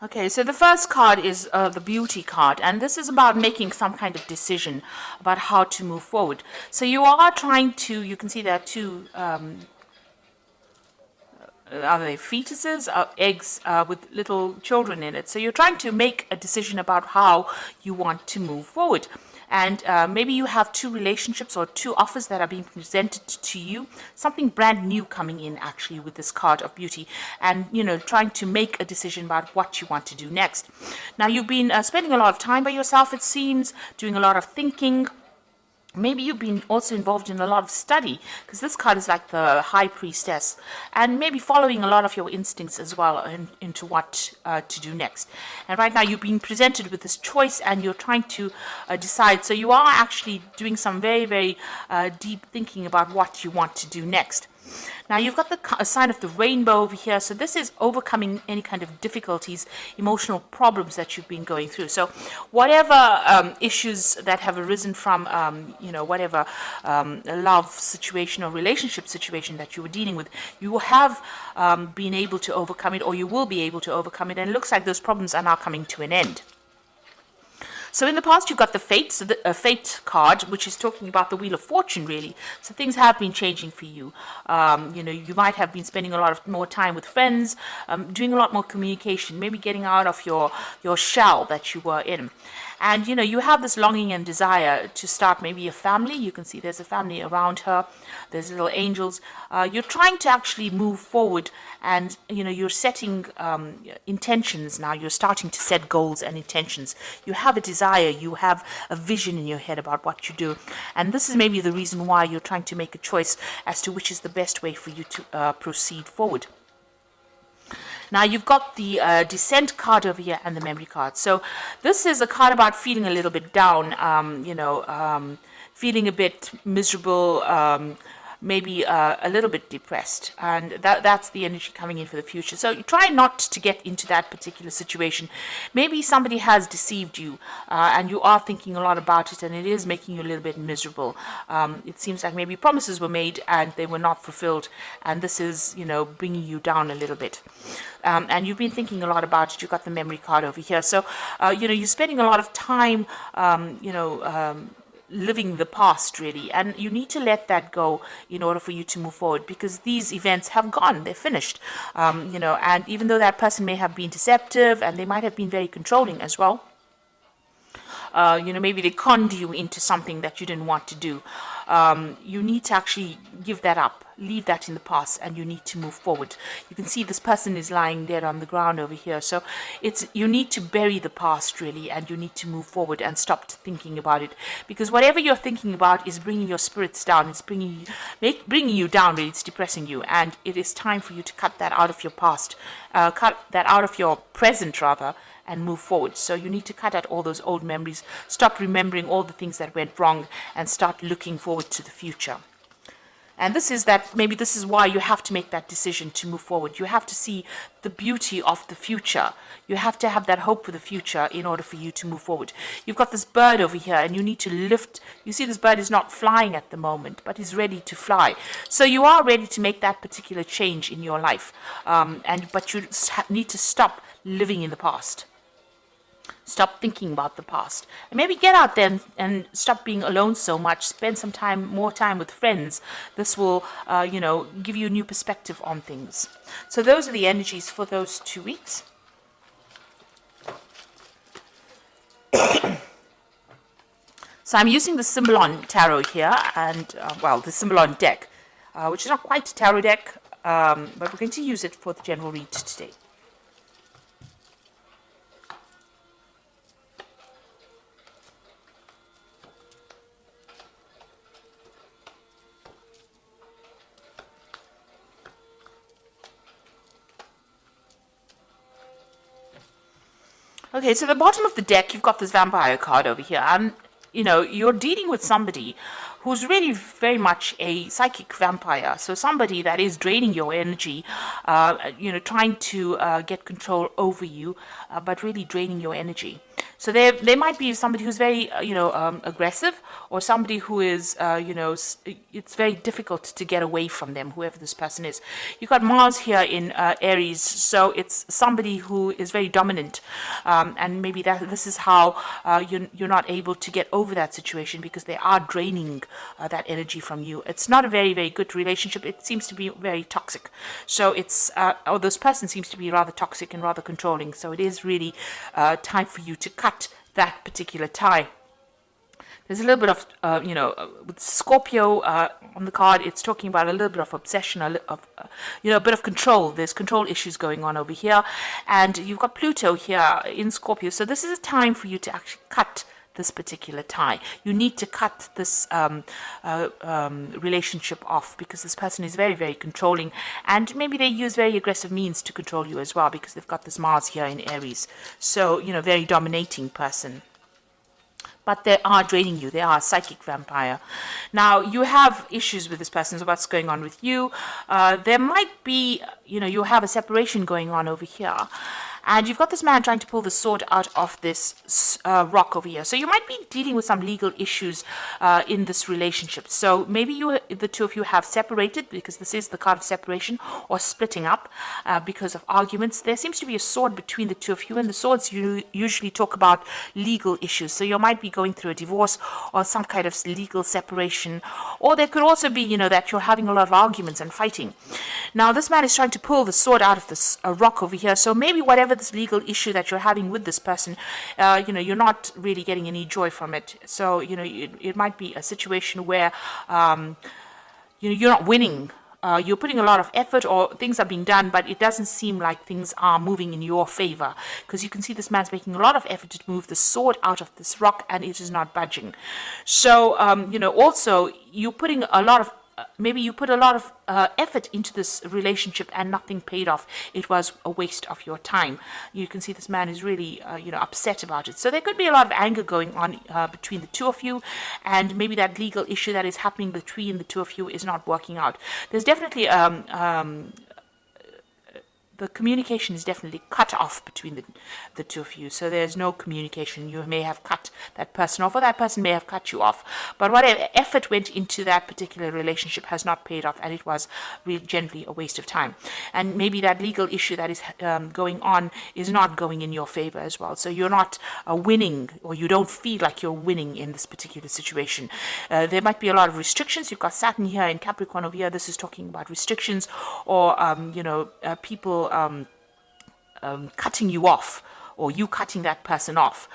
Okay, so the first card is the beauty card, and this is about making some kind of decision about how to move forward. So you are trying to, you can see there are two, are they fetuses, eggs with little children in it. So you're trying to make a decision about how you want to move forward. And maybe you have two relationships or two offers that are being presented to you, something brand new coming in actually with this card of beauty, and trying to make a decision about what you want to do next. Now you've been spending a lot of time by yourself, it seems, doing a lot of thinking. Maybe you've been also involved in a lot of study, because this card is like the high priestess, and maybe following a lot of your instincts as well into what to do next. And right now you've been presented with this choice and you're trying to decide. So you are actually doing some very, very deep thinking about what you want to do next. Now you've got the sign of the rainbow over here. So this is overcoming any kind of difficulties, emotional problems that you've been going through. So whatever issues that have arisen from, whatever love situation or relationship situation that you were dealing with, you have been able to overcome it, or you will be able to overcome it. And it looks like those problems are now coming to an end. So in the past, you've got the Fate, so the Fate card, which is talking about the Wheel of Fortune, really. So things have been changing for you. You might have been spending a lot of more time with friends, doing a lot more communication, maybe getting out of your shell that you were in. And, you have this longing and desire to start maybe a family. You can see there's a family around her. There's little angels. You're trying to actually move forward, and, you're setting intentions now. You're starting to set goals and intentions. You have a desire. You have a vision in your head about what you do. And this is maybe the reason why you're trying to make a choice as to which is the best way for you to proceed forward. Now you've got the Descent card over here and the Memory card. So this is a card about feeling a little bit down, feeling a bit miserable, maybe a little bit depressed, and that's the energy coming in for the future. So you try not to get into that particular situation. Maybe somebody has deceived you, and you are thinking a lot about it, and it is making you a little bit miserable. It seems like maybe promises were made and they were not fulfilled, and this is bringing you down a little bit. And you've been thinking a lot about it. You've got the Memory card over here. So you're spending a lot of time living the past, really, and you need to let that go in order for you to move forward, because these events have gone, they're finished, and even though that person may have been deceptive and they might have been very controlling as well, maybe they conned you into something that you didn't want to do. You need to actually give that up, leave that in the past, and you need to move forward. You can see this person is lying dead on the ground over here. So you need to bury the past, really, and you need to move forward and stop thinking about it, because whatever you're thinking about is bringing your spirits down. It's bringing you down, really. It's depressing you, and it is time for you to cut that out of your past, cut that out of your present, rather, and move forward. So you need to cut out all those old memories, stop remembering all the things that went wrong, and start looking forward to the future. And maybe this is why you have to make that decision to move forward. You have to see the beauty of the future. You have to have that hope for the future in order for you to move forward. You've got this bird over here, and you need to lift. You see this bird is not flying at the moment, but is ready to fly. So you are ready to make that particular change in your life. But you need to stop living in the past. Stop thinking about the past, and maybe get out there and stop being alone so much. Spend some more time with friends. This will, give you a new perspective on things. So those are the energies for those 2 weeks. So I'm using the Symbolon Tarot here, and the Symbolon deck, which is not quite a tarot deck, but we're going to use it for the general read today. Okay, so at the bottom of the deck, you've got this Vampire card over here, and, you're dealing with somebody who's really very much a psychic vampire. So somebody that is draining your energy, trying to get control over you, but really draining your energy. So there might be somebody who's very, aggressive, or somebody who is, it's very difficult to get away from them, whoever this person is. You've got Mars here in Aries, so it's somebody who is very dominant, and maybe this is how you're not able to get over that situation, because they are draining that energy from you. It's not a very, very good relationship. It seems to be very toxic. So or this person seems to be rather toxic and rather controlling. So it is really time for you to cut that particular tie. There's a little bit of, with Scorpio on the card, it's talking about a little bit of obsession, a bit of control. There's control issues going on over here. And you've got Pluto here in Scorpio. So this is a time for you to actually cut this particular tie. You need to cut this relationship off, because this person is very, very controlling, and maybe they use very aggressive means to control you as well, because they've got this Mars here in Aries. So, very dominating person. But they are draining you. They are a psychic vampire. Now, you have issues with this person, so what's going on with you? There might be, you have a separation going on over here. And you've got this man trying to pull the sword out of this rock over here. So you might be dealing with some legal issues in this relationship. So maybe the two of you have separated, because this is the card of separation, or splitting up because of arguments. There seems to be a sword between the two of you, and the swords usually talk about legal issues. So you might be going through a divorce or some kind of legal separation. Or there could also be, that you're having a lot of arguments and fighting. Now, this man is trying to pull the sword out of this rock over here. So maybe whatever this legal issue that you're having with this person, you're not really getting any joy from it. So, it might be a situation where, you're not winning. You're putting a lot of effort, or things are being done, but it doesn't seem like things are moving in your favor, because you can see this man's making a lot of effort to move the sword out of this rock, and it is not budging. So, also you're putting a lot of maybe you put a lot of effort into this relationship and nothing paid off. It was a waste of your time. You can see this man is really, upset about it. So there could be a lot of anger going on between the two of you, and maybe that legal issue that is happening between the two of you is not working out. There's definitely the communication is definitely cut off between the two of you. So there's no communication. You may have cut that person off, or that person may have cut you off. But whatever effort went into that particular relationship has not paid off, and it was really generally a waste of time. And maybe that legal issue that is going on is not going in your favor as well. So you're not winning, or you don't feel like you're winning in this particular situation. There might be a lot of restrictions. You've got Saturn here in Capricorn over here. This is talking about restrictions, or people cutting you off, or you cutting that person off,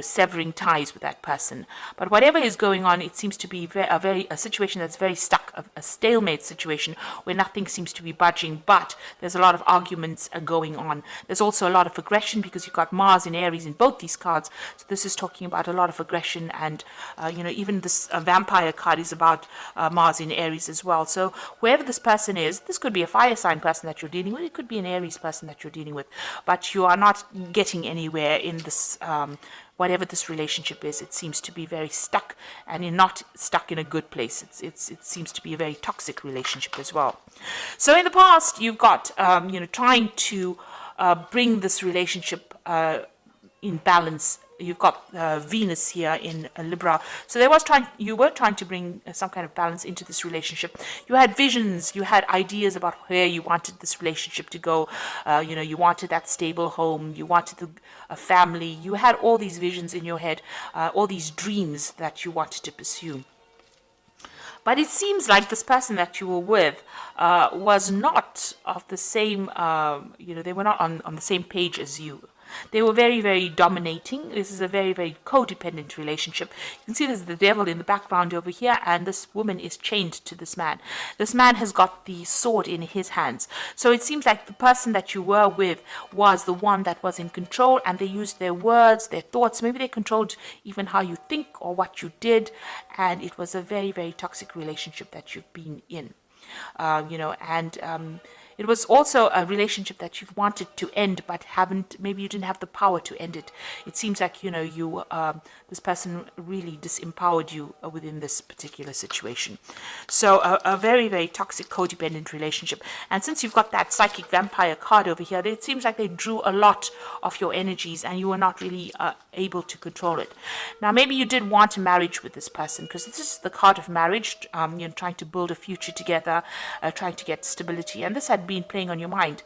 severing ties with that person. But whatever is going on, it seems to be a situation that's very stuck, a stalemate situation where nothing seems to be budging, but there's a lot of arguments going on. There's also a lot of aggression, because you've got Mars in Aries in both these cards. So this is talking about a lot of aggression, and, even this vampire card is about Mars in Aries as well. So whoever this person is, this could be a fire sign person that you're dealing with. It could be an Aries person that you're dealing with, but you are not getting anywhere in this, whatever this relationship is. It seems to be very stuck, and you're not stuck in a good place. It seems to be a very toxic relationship as well. So in the past, you've got, trying to bring this relationship in balance. You've got Venus here in Libra. So you were trying to bring some kind of balance into this relationship. You had visions, you had ideas about where you wanted this relationship to go. You wanted that stable home, you wanted a family. You had all these visions in your head, all these dreams that you wanted to pursue. But it seems like this person that you were with was not of the same, they were not on the same page as you. They were very, very dominating. This is a very, very codependent relationship. You can see there's the devil in the background over here, and this woman is chained to this man. This man has got the sword in his hands. So it seems like the person that you were with was the one that was in control, and they used their words, their thoughts. Maybe they controlled even how you think or what you did, and it was a very, very toxic relationship that you've been in. It was also a relationship that you've wanted to end, but haven't. Maybe you didn't have the power to end it. It seems like this person really disempowered you within this particular situation. So a very, very toxic, codependent relationship. And since you've got that psychic vampire card over here, it seems like they drew a lot of your energies, and you were not really able to control it. Now, maybe you did want a marriage with this person, because this is the card of marriage. Trying to build a future together, trying to get stability, and this had been playing on your mind.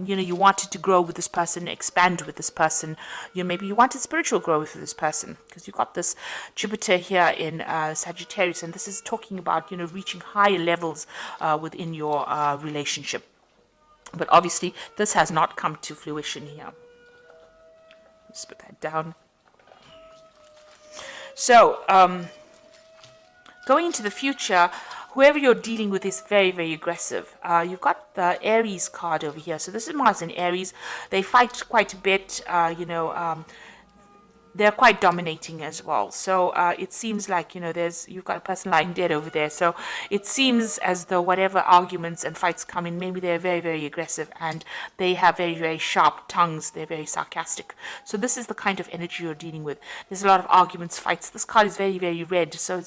You wanted to grow with this person, expand with this person. Maybe you wanted spiritual growth with this person, because you've got this Jupiter here in Sagittarius, and this is talking about reaching higher levels within your relationship. But obviously, this has not come to fruition here. Let's put that down. So, going into the future, whoever you're dealing with is very, very aggressive. You've got the Aries card over here. So this is Mars and Aries. They fight quite a bit, they're quite dominating as well. So it seems like, you've got a person lying dead over there. So it seems as though whatever arguments and fights come in, maybe they're very, very aggressive, and they have very, very sharp tongues. They're very sarcastic. So this is the kind of energy you're dealing with. There's a lot of arguments, fights. This card is very, very red. So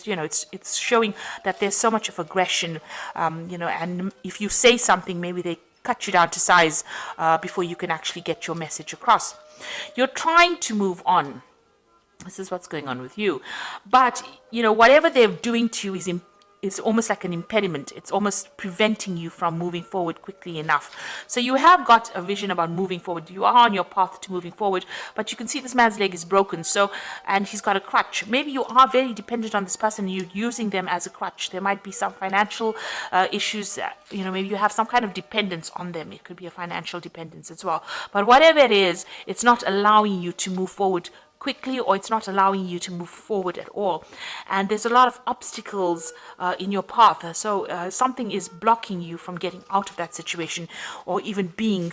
it's showing that there's so much of aggression, and if you say something, maybe they cut you down to size before you can actually get your message across. You're trying to move on. This is what's going on with you. But, whatever they're doing to you is almost like an impediment. It's almost preventing you from moving forward quickly enough. So you have got a vision about moving forward. You are on your path to moving forward, but you can see this man's leg is broken. And he's got a crutch. Maybe you are very dependent on this person. You're using them as a crutch. There might be some financial issues. Maybe you have some kind of dependence on them. It could be a financial dependence as well. But whatever it is, it's not allowing you to move forward quickly, or it's not allowing you to move forward at all. And there's a lot of obstacles in your path. So something is blocking you from getting out of that situation, or even being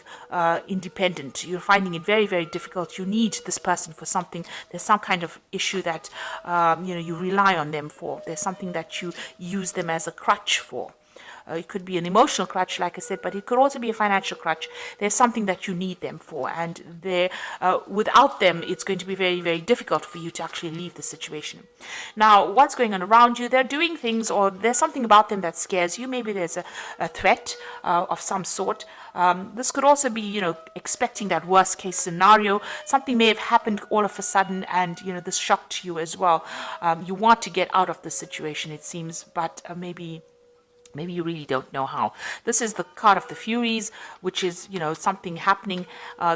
independent. You're finding it very, very difficult. You need this person for something. There's some kind of issue that you rely on them for. There's something that you use them as a crutch for. It could be an emotional crutch, like I said, but it could also be a financial crutch. There's something that you need them for, and without them, it's going to be very, very difficult for you to actually leave the situation. Now, what's going on around you? They're doing things, or there's something about them that scares you. Maybe there's a threat of some sort. This could also be, expecting that worst case scenario. Something may have happened all of a sudden, and, this shocked you as well. You want to get out of the situation, it seems, but maybe you really don't know how. This is the card of the Furies, which is, something happening.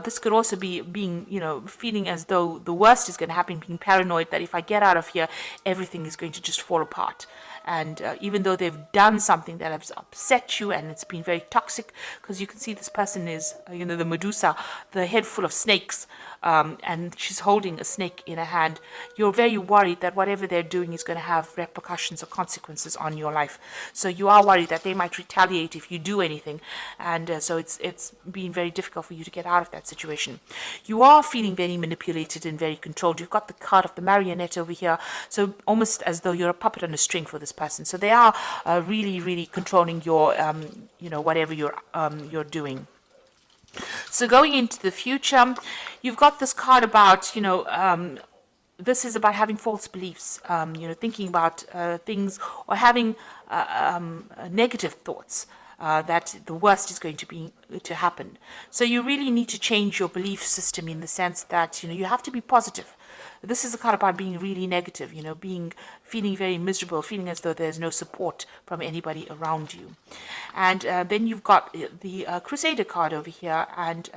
This could also be being, feeling as though the worst is going to happen, being paranoid that if I get out of here, everything is going to just fall apart. And even though they've done something that has upset you, and it's been very toxic, because you can see this person is, the Medusa, the head full of snakes, and she's holding a snake in her hand. You're very worried that whatever they're doing is going to have repercussions or consequences on your life. So you are worried that they might retaliate if you do anything, and so it's been very difficult for you to get out of that situation. You are feeling very manipulated and very controlled. You've got the card of the marionette over here, so almost as though you're a puppet on a string for this person. So they are really, really controlling your, whatever you're doing. So going into the future, you've got this card about, this is about having false beliefs, thinking about things, or having negative thoughts. That the worst is going to happen. So you really need to change your belief system, in the sense that you have to be positive. This is a card about being really negative, feeling very miserable, feeling as though there's no support from anybody around you. And then you've got the Crusader card over here, and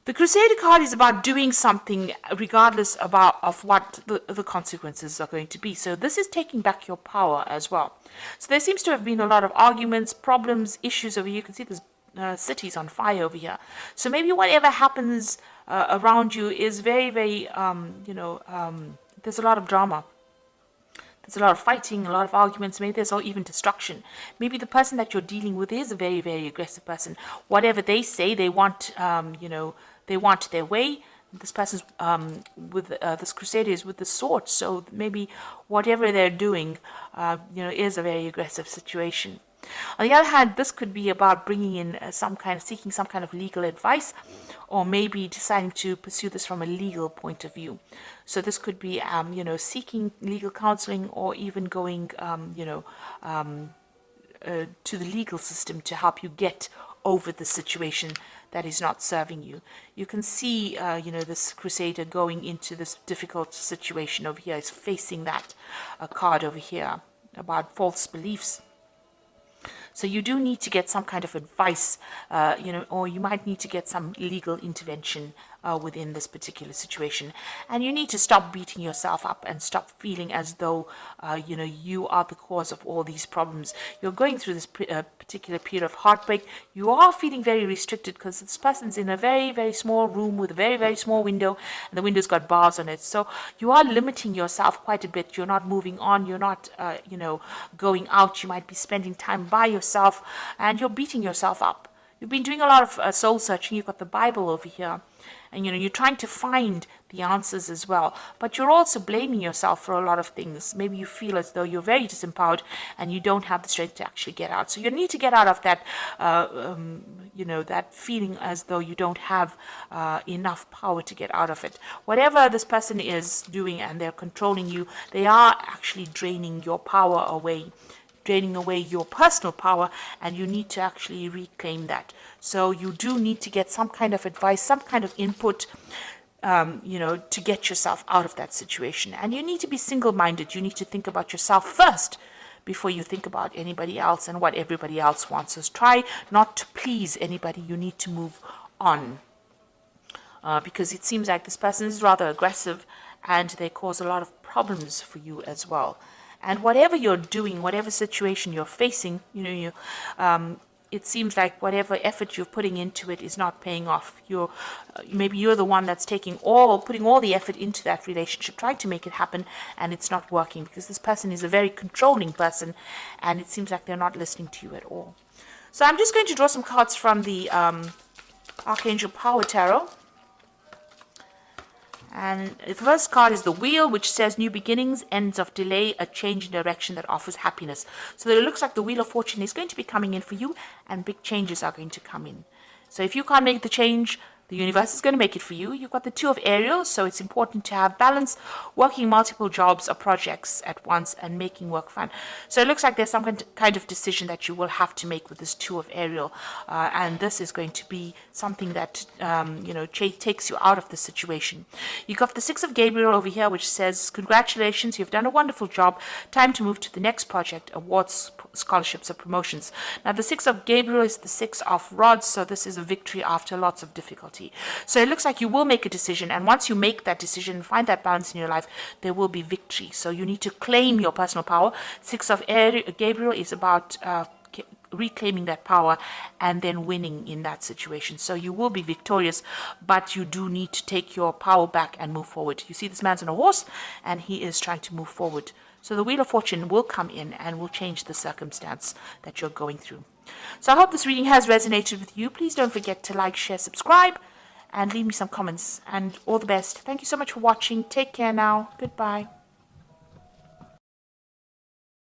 the Crusader card is about doing something regardless of what the consequences are going to be. So this is taking back your power as well. So there seems to have been a lot of arguments, problems, issues over here. You can see there's cities on fire over here. So maybe whatever happens around you is very, very, there's a lot of drama. There's a lot of fighting, a lot of arguments. Maybe there's even destruction. Maybe the person that you're dealing with is a very, very aggressive person. Whatever they say, they want, they want their way. This person's with this Crusader is with the sword. So maybe whatever they're doing, is a very aggressive situation. On the other hand, this could be about bringing in seeking some kind of legal advice, or maybe deciding to pursue this from a legal point of view. So this could be, seeking legal counseling, or even going, to the legal system to help you get over the situation that is not serving you. You can see, this crusader going into this difficult situation over here. Is facing that card over here about false beliefs. So you do need to get some kind of advice, or you might need to get some legal intervention within this particular situation. And you need to stop beating yourself up and stop feeling as though, you are the cause of all these problems. You're going through this particular period of heartbreak. You are feeling very restricted because this person's in a very, very small room with a very, very small window, and the window's got bars on it. So you are limiting yourself quite a bit. You're not moving on. You're not, going out. You might be spending time by yourself, and you're beating yourself up. You've been doing a lot of soul searching. You've got the Bible over here, and you're trying to find the answers as well. But you're also blaming yourself for a lot of things. Maybe you feel as though you're very disempowered and you don't have the strength to actually get out. So you need to get out of that, that feeling as though you don't have enough power to get out of it. Whatever this person is doing and they're controlling you, they are actually draining your power away, draining away your personal power, and you need to actually reclaim that. So you do need to get some kind of advice, some kind of input, to get yourself out of that situation. And you need to be single-minded. You need to think about yourself first before you think about anybody else and what everybody else wants. So try not to please anybody. You need to move on. Because it seems like this person is rather aggressive, and they cause a lot of problems for you as well. And whatever you're doing, whatever situation you're facing, it seems like whatever effort you're putting into it is not paying off. Maybe you're the one that's putting all the effort into that relationship, trying to make it happen, and it's not working because this person is a very controlling person, and it seems like they're not listening to you at all. So I'm just going to draw some cards from the Archangel Power Tarot. And the first card is the Wheel, which says new beginnings, ends of delay, a change in direction that offers happiness. So it looks like the Wheel of Fortune is going to be coming in for you, and big changes are going to come in. So if you can't make the change, the universe is going to make it for you. You've got the Two of Ariel, so it's important to have balance, working multiple jobs or projects at once and making work fun. So it looks like there's some kind of decision that you will have to make with this Two of Ariel, and this is going to be something that takes you out of the situation. You've got the Six of Gabriel over here, which says, congratulations, you've done a wonderful job. Time to move to the next project, awards, scholarships, or promotions. Now the Six of Gabriel is the Six of Rods, so this is a victory after lots of difficulty. So it looks like you will make a decision, and once you make that decision, find that balance in your life, there will be victory. So you need to claim your personal power. Six of Gabriel is about reclaiming that power and then winning in that situation. So you will be victorious, but you do need to take your power back and move forward. You see this man's on a horse, and he is trying to move forward. So the Wheel of Fortune will come in and will change the circumstance that you're going through. So I hope this reading has resonated with you. Please don't forget to like, share, subscribe, and leave me some comments. And all the best. Thank you so much for watching. Take care now. Goodbye.